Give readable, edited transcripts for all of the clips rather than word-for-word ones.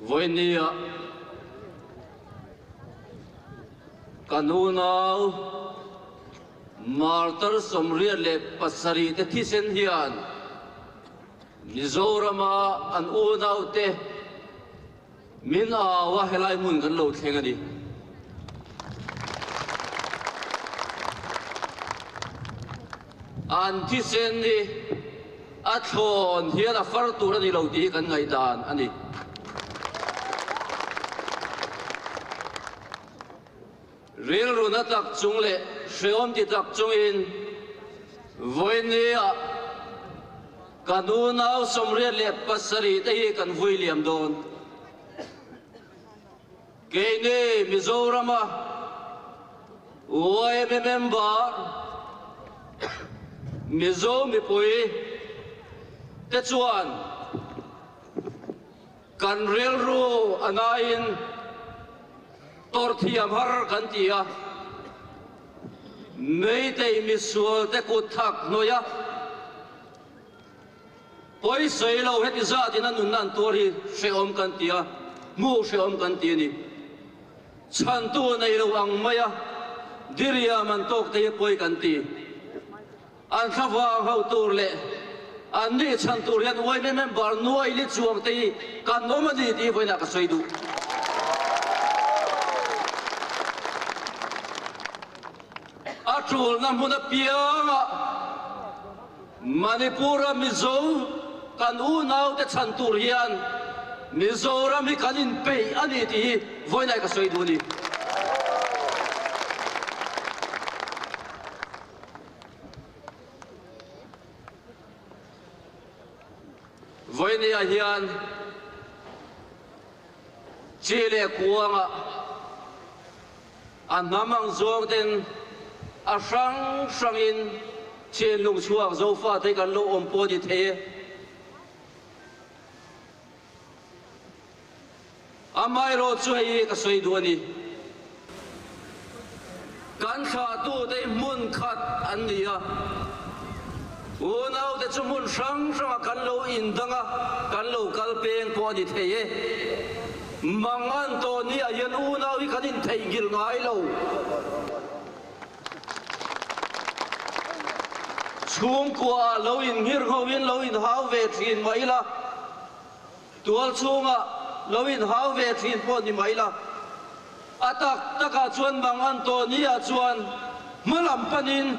với nia kanunau martar somria le pasari te thisen hian Mizorama an unau te min awa helai mun kan lo thleng ani an thisen ni a thon hian a far tur ani lo ti kan ngai dan ani ril runa tak chung le hreom ti tak chung in voinia kanunau somria le pasari te hi kan vui liam don keine Mizorama oi member Mizo mi pui te chuan kan rel ru anain torthiam har kan tia nei te mi sual te ku thak noya poi sei lo het za tin an nan tori sheom kan tia mu sheom kan ti ni chan tu nei lo ang maya diria man tok te poi kan ti an khawa hau tur le an ni chan tur yan wai men bar nuai li chuang te kan no ma ni ti voina ka soidu atul nam huna pianga Manipura Mizo kan unau te chan tur hian Mizoram hi kanin pei ani ti voina ka soidu ni voinia hian chile kuanga an namang zong ten a sang in chen lung chuang zo fa te kan lo om po di the amai ro chu hi ka soi du ani kan kha tu te mun khat an nia unau te chu mun sang kan lo in danga kan lo kal peng po di the mangan to ni a yan unau hi kanin thei gil ngai lo chung kwa lo in ngir ngawin lo in hau ve thin maila tual chunga lo in hau ve thin po ni maila atak taka chuan mangan to ni a chuan malam panin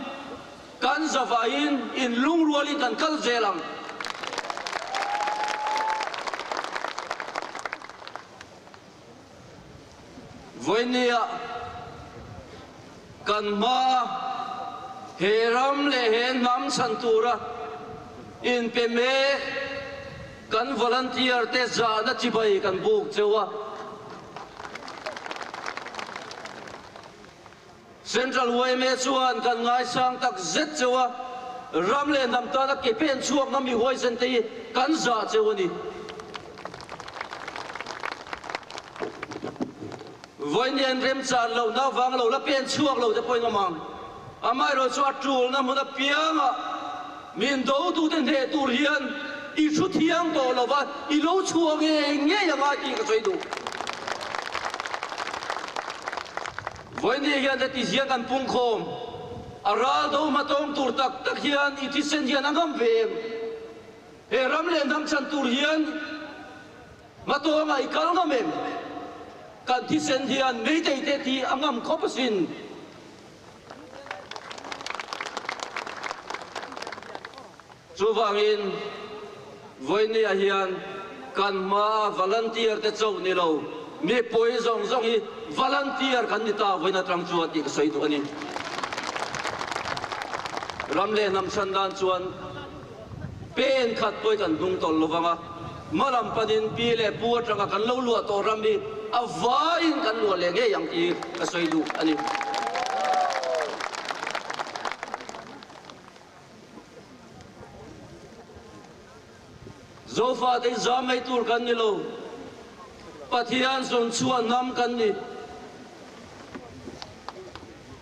kan zavain in lungruali kan kal zelang voinia kan ma heram le he nam santura in peme kan volunteer te za na chibai kan buk chewa Central Way me chuan kan ngai sang tak zet chewa ramle nam ta na ke pen chuak na mi hoi sen te kan za chewani voinian rem chan lo na wang lo la pen chuak lo te poi na mang amai ro chu atul na muna pianga min do tu den he tur hian I chu thiang to lo wa I lo chuang nge ya ma ki ka choi du voini hian ti hian kan pung khom aral do ma tong tur tak tak hian I ti sen hian angam ve he ram le nam chan tur hian ma to ngai kal ngamem kan ti sen hian nei te ti angam khopasin Chuvangin voinia hian kan ma volunteer te chau ni lo mi poi zong zong hi volunteer kan ni ta voina tang chuan ti ka soi tu ani ramle nam sandan chuan pen khat poi kan dung tol lovanga malam panin pi le pu atanga kan lo lu to rambi avain kan lu le nge yang ti ka soi du ani Zofa te zamai tur kan ni lo pathian zon chuan nam kan ni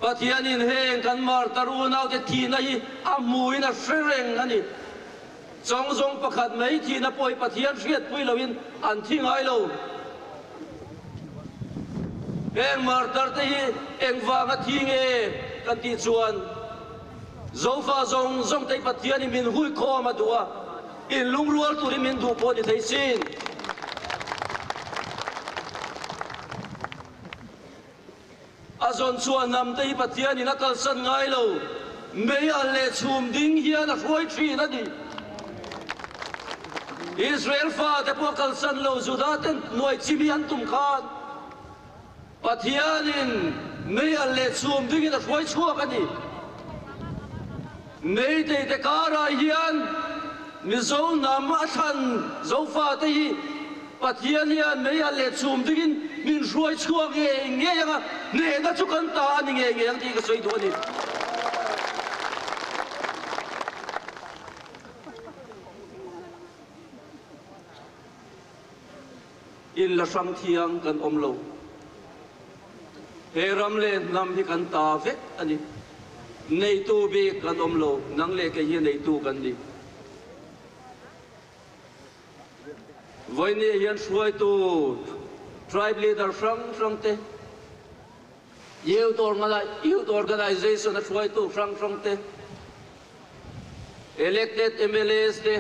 pathian in heng kan mar tarunau te thina hi amui na shreng ani chong zong pakhat mai thina poi pathian riat pui loin an thingai lo eng martar te hi eng wanga thinge kan ti chuan zofa zong te pathian in min hui kho ma duwa in lungrual turi min du po ni thei sin azon chuan nam te pathian in akal san ngai lo mei al le chum ding hian a roi thi na ni Israel fa te po kal san lo zudaten noi chimian tum khan pathianin mei al le chum ding in a roi chuak ani nei te kara hian mi zo nam a than zo fa te hi pathian hian mei al le chum ding in min roi chuak nge nga ne na chu kan ta ani nge ang ti ka soi do ani in la sang thiang kan om lo he ram le nam hi kan ta ve ani nei tu bi kan om lo nang le ke hi nei tu kan ni voi ne hian suai tu tribe leader from te youth organization at suai tu from te elected MLAs te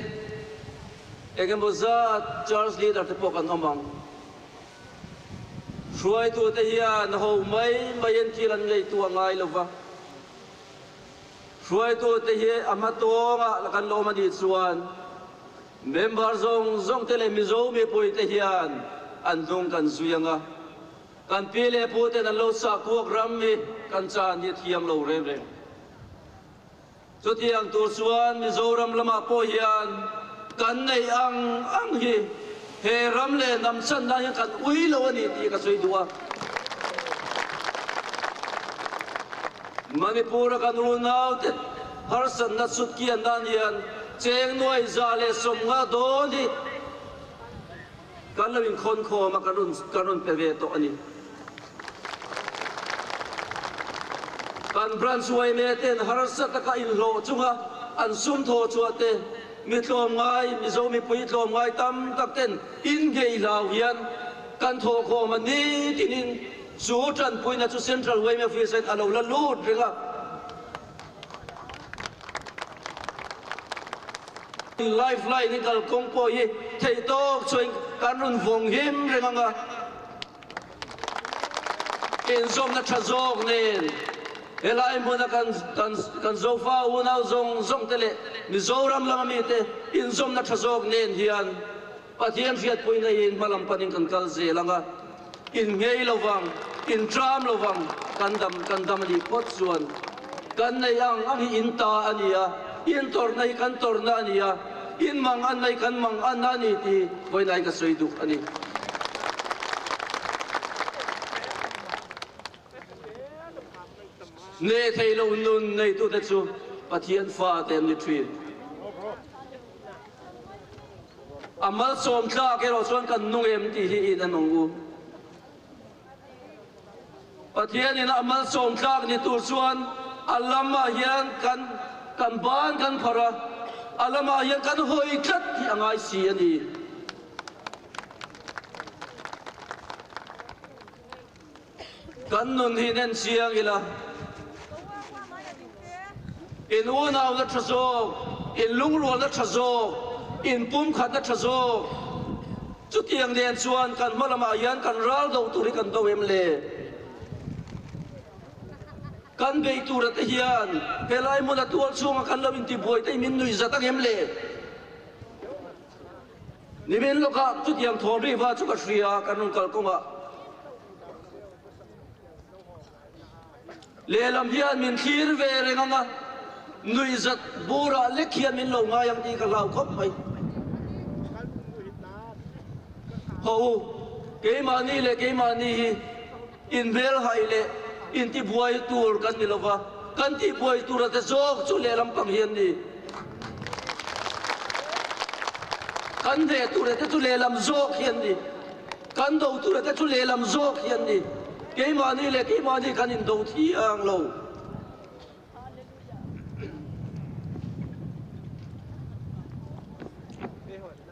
egemoza church leader te po kan omang suai tu te hian ho mai en thilan ngei tu angai lova suai tu te hi amatonga la kan lo mani chuan member zong te le mizo me poi te hian an dong kan zuyanga kan pile pu te na lo sa kuak ram mi kan chan ni thiam lo rem chu tiang tu chuan mizoram lama po hian kan nei ang hi he ram le nam chan na hi kan ui lo ani ti ka soi duwa manipur kan ru nau te har san na sut ki an dan hian cheng noi za le som nga do ni kan lo in khon kho ma kanun pe ve to ani kan bran suai me ten har sa ta ka in lo chunga an sum tho chuate mi tlom ngai mi zo mi pui tlom ngai tam tak ten in gei lau hian kan tho kho ma ni tinin chu tran pui na chu central way me fi set alo la lut ringa lifeline ni kal kong po hi thei tok chuin kan run vong him ringa in zom na thazok nen elai mo na kan zofa unau zong tele mizoram lama mi te in zom na thazok nen hian pathian fiat poi na in malam paning kan kal ze langa in ngei lovang in tram lovang kan dam ni pot chuan kan nei ang in ta ania in tor nei kan tor na ania in mang an nei kan mang an ani ti poi nai ka soi du ani ne thei lo nun nei tu te chu pathian fa tem ni thin amal som tla ke ro chuan kan nung em ti hi in anong u pathian in amal som tla ni tu chuan alama hian kan ban kan phara alama hian kan hoi khat hi angai si ani kan nun hi nen siang ila in unaw na thazok in lungrual na thazok in pum khat na thazok chu tiang len chuan kan malama hian kan ral do turi kan do em le kan bei tur te hian helai mo na tual chunga kan lo in ti boi te min nui zatang em le ni men lo ka chu tiang thor ri wa chu ka shria kan nung kal konga le lam hian min thir ve renga nui zat bura lekhian min lo nga yang ti ka lau khop mai ho ke mani le ke mani in bel hai le in ti buai tur kan ni lova kan ti buai tur te zok chu le lam pang hian ni kan de tur te chu le lam zok hian ni kan do tur te chu le lam zok hian ni ke mani le ke mani kan in do thi ang lo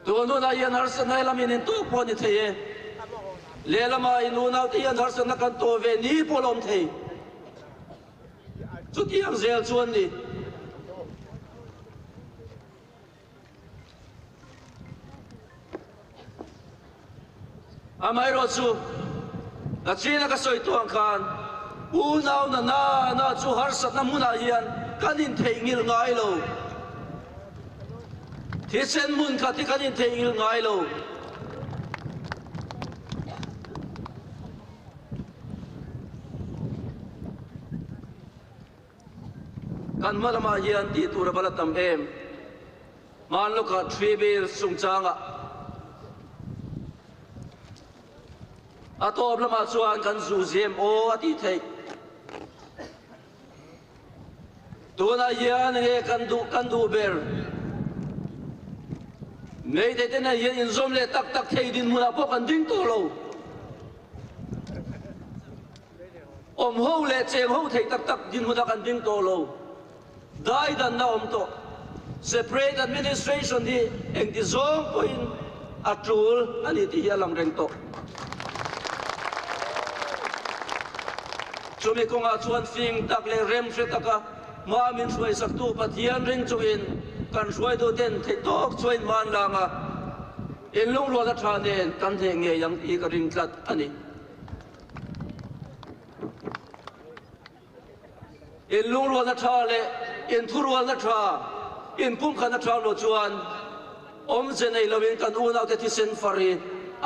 tu nu na yan har sa nai lam in tu po ni the lelama inunau te yan harsan na kan to ve ni polom thei chu tiang zel chuan ni amai ro chu na china ka soi tuang khan unau na chu harsat na muna hian kanin thei ngil ngai lo thi sen mun kha ti kanin thei ngil ngai lo kan malama hian ti tur balatam em man lo ka thribil sungchanga atop lama chuan kan zu zem o ati thei tuna hian he kan du ber nei te te na hian in zom le tak tak thei din muna po kan ding to lo om ho le cheng ho thei tak tak din muna kan ding to lo dai dan na om to separate administration di eng di zong point atul ani ti hialam reng to chumi konga chuan fing tak le rem hre taka ma min suai sak tu pathian ring chuin kan suai do ten thei tok chuin man langa in lung ro la tha nen kan the nge yang ti ka ring tlat ani in lung ro la tha le in thur ro la tha in pum khan la tha lo chuan om je nei lovin kan u nau te thi sen fari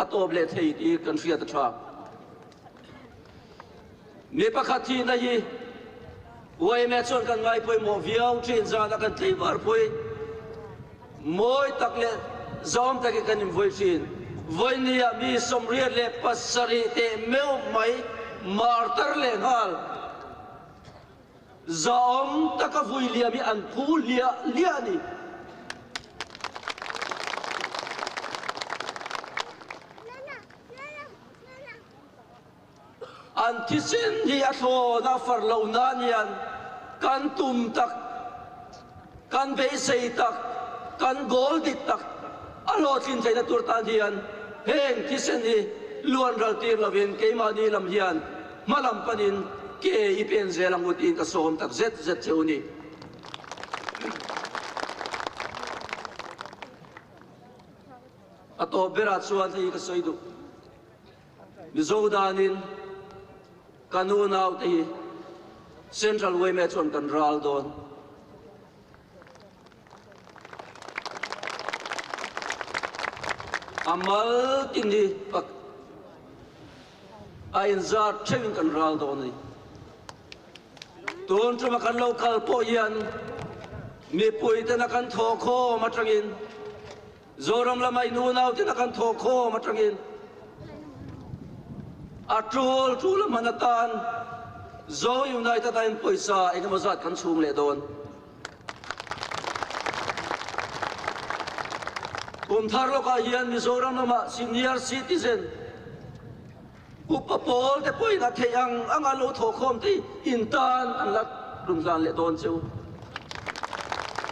atop le thei ti kan ria ta tha ni pakhathi na hi wai me chon kan ngai poi mo viau thin za na kan thei war poi moi tak le zom ta ki kan voi thin voi ni ya mi som riat le pasari te meu mai martar le ngal zom ta ka vui lia mi an phu lia ni an thisin hi a thaw na far lo nan yan kan tum tak kan be sei tak kan gol dik tak a lo thin thei na tur tan hian heng thisin hi luan ral tir lovin keima ni lam hian malam panin ke i pen zelang utin ka som tak zet cheuni ato berat chuan hi ka soidu mi zodanin kanunau te central way me chon kan ral don amal tindi pak ain za thewin kan ral don ni ton chuma kan local po yan mi pui te na kan tho kho matangin zoram lamai nunau te na kan tho kho matangin atul tula manatan zo united time poisa engamazat kan chung le don thar lo ka hian mizoram lama senior citizen upapol te poina theyang angalo thokhom ti intan anlat rumzan le don chu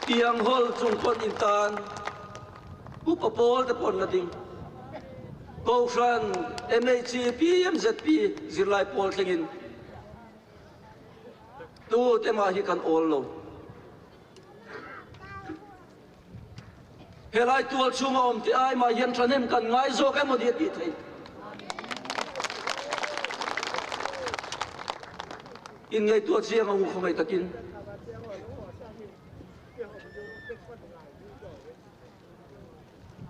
tiang hol chung kon intan upapol te pon lading Koshan, MHCP, MZP, Zirlai Paul Tlingin. Tu temahi kan all helai tual chuma om ti ai ma yen tranem kan ngai zo ka mo diet thei in ngai tu chiang ang khomai takin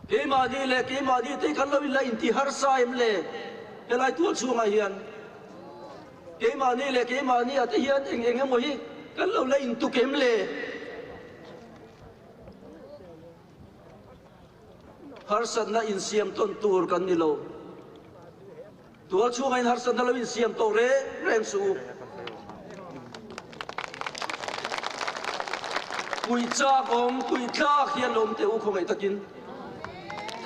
ke ma di te kan lo la inti har saim le helai tual chuma hian ke ma ni at hian eng mo hi kan lo la in tu kem le har san na in siam ton tur kan ni lo tual chunga in har san na lo in siam to re reng su kui cha kom kui tha khian lom te u khongai takin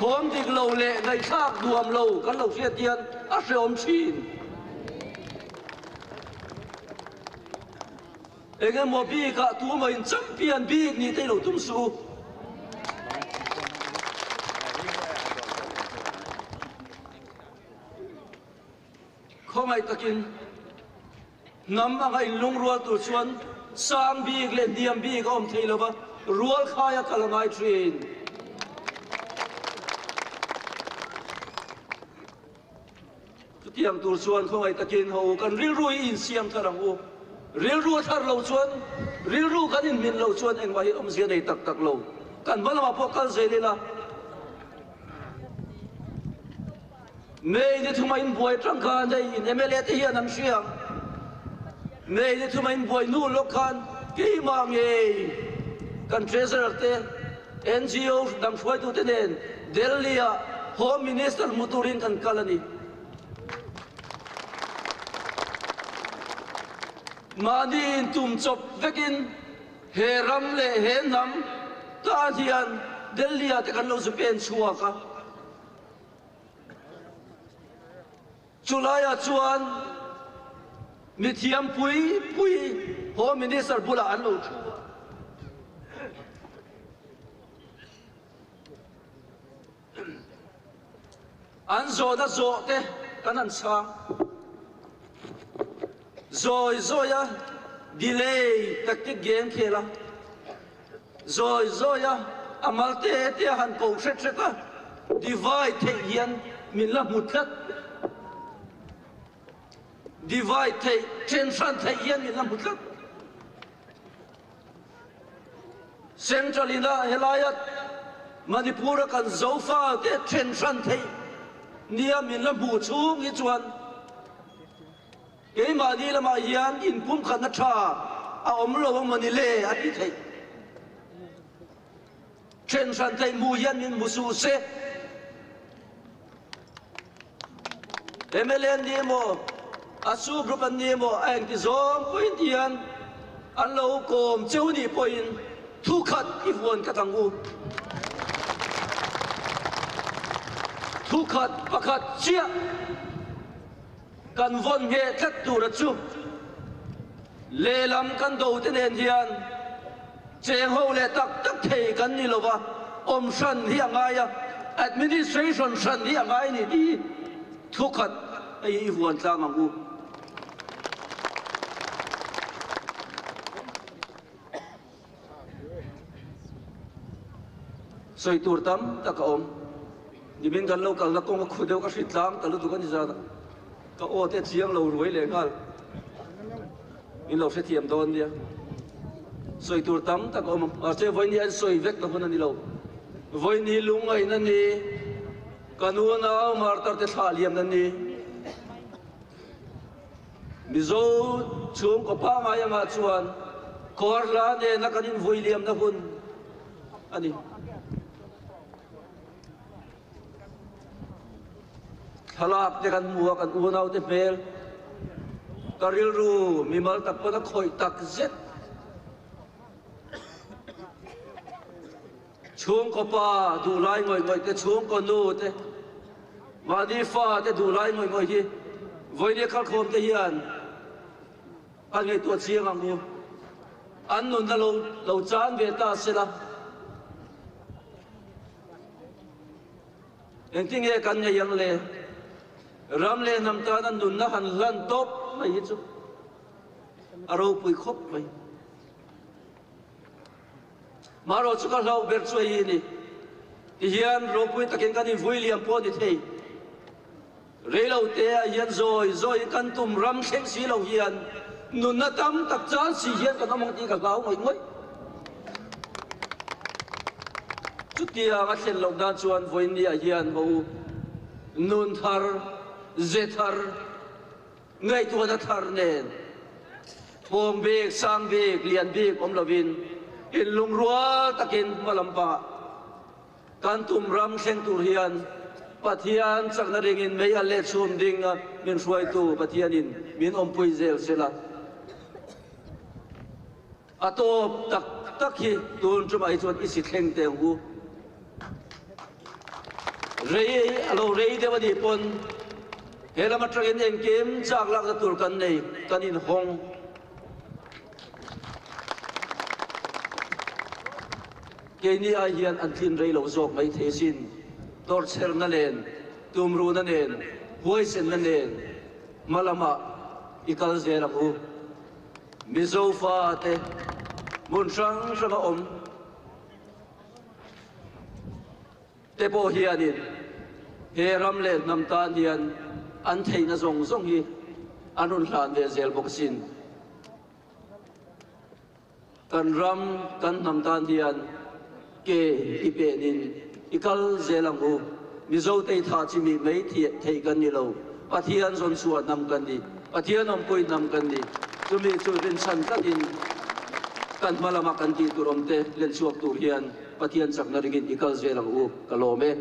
thom dik lo le ngai thak duam lo kan lo sia tian a hreom thin enge mo bi ka tu ma in champion bi ni te lo tum su không ai takin nắm ang ay lung rual tu chuan sang biig le diam biig om thei lova rual khaya kalangai train tiang tur chuan không ai takin ho kan ril rui in siam tharang u ril ru thar lo chuan ril ru kan in min lo chuan eng mai om zia nei tak tak lo kan balama po kal zelela nei de thuma in boy tangkha nei in MLA te hian an hriang nei de thuma in boy nu lokhan ki ma nge kan treasurer te NGO dang phoi tu te nen Delhi Home Minister muturin kan kalani Madin tum chop vekin heram le henam ta hian Delhi te kan lo zu pen chua ka chulaya chuan mithiam pui Home Minister bula an lo chu an zo da zo te kan an sang zoya delay taktik game khela zoya amalte te han ko ka divide the hian min la mutlat divide the tension the hian min la mutlat centralina helayat manipura kan zofa te tension the nia min la bu chung i chuan cái mà đi là mà hiền in pum khăn nát trà ông lo mà đi lê à đi thấy trên sân thấy mù hiền in mù su se em lên đi mò à su group anh đi mò anh thì gió point hiền anh lâu cồm chiếu đi point thu khát ít vốn cả thằng u thu khát bạc khát chia kan von nge thắt tu ra chu le lam kan do te nen hian che ho le tak thei kan ni lova om san hi angai administration san hi angai ni di thukhat ai huan tlang ang u soi tur tam ta ka om ni min kan lo kal na kong khudeu ka hritlang talu tu kan za ka o te chiang lo ruai le ngal in lo se thiam don dia soi tur tam ta ko a che voi ni an soi vek ta hon ani lo voi ni lung ai na ni kanuna mar tar te thaliam na ni mizo chung ko pa ma yang a chuan kor la ne na kanin voi liam na hun ani halak te kan mua kan unau te pel karil ru mimal tak pa na khoi tak zet chung ko pa du lai ngoi te chung ko nu te ma di fa te du lai ngoi hi voi ne khal khom te hian an ngai tu chiang ang mu an nun na lo chan ve ta sela engting e kan ngai yang le ramle nam ta nan nun na han lan top mai hi chu aro pui khop mai maro chu ka lau ber chu hi ni hian ro pui takin kan in William po ni thei relo te a hian zoi kan tum ram kheng si lo hian nun na tam tak chan si hian kan among ti ka gau ngoi chu tia ga thlen lo dan chuan voi ni a hian bo nun thar zethar ngay tu na thar nen pom bek sang bek lian bek om lovin in lung rual takin malampa kan tum ram thleng tur hian pathian chakna ringin mei a le chum ding min hruai tu pathian in min om pui zel sela atop tak hi tun chumai chuan isi thleng te hu rei alo rei dewani pon hela matrangin engkem chak lak na tur kan nei kan in hong ke ni a hian an thin rei lo zok mai thesin tor cher na len tumru na nen huai sen na nen malama ikal zelang u mizo fa te mun sang sang om te po hianin he ramle nam tan hian an theina zong zong hi anun hlan ve zel boksin kan ram kan nam tan hian ke ipenin ikal zelang u mizo te tha chi mi mei thei kan ni lo pathian zon suat nam kan ni pathian om pui nam kan ni tumi chu rin san takin kan malama kan ti turom te len suak tur hian pathian sak na rigin ikal zelang u kalome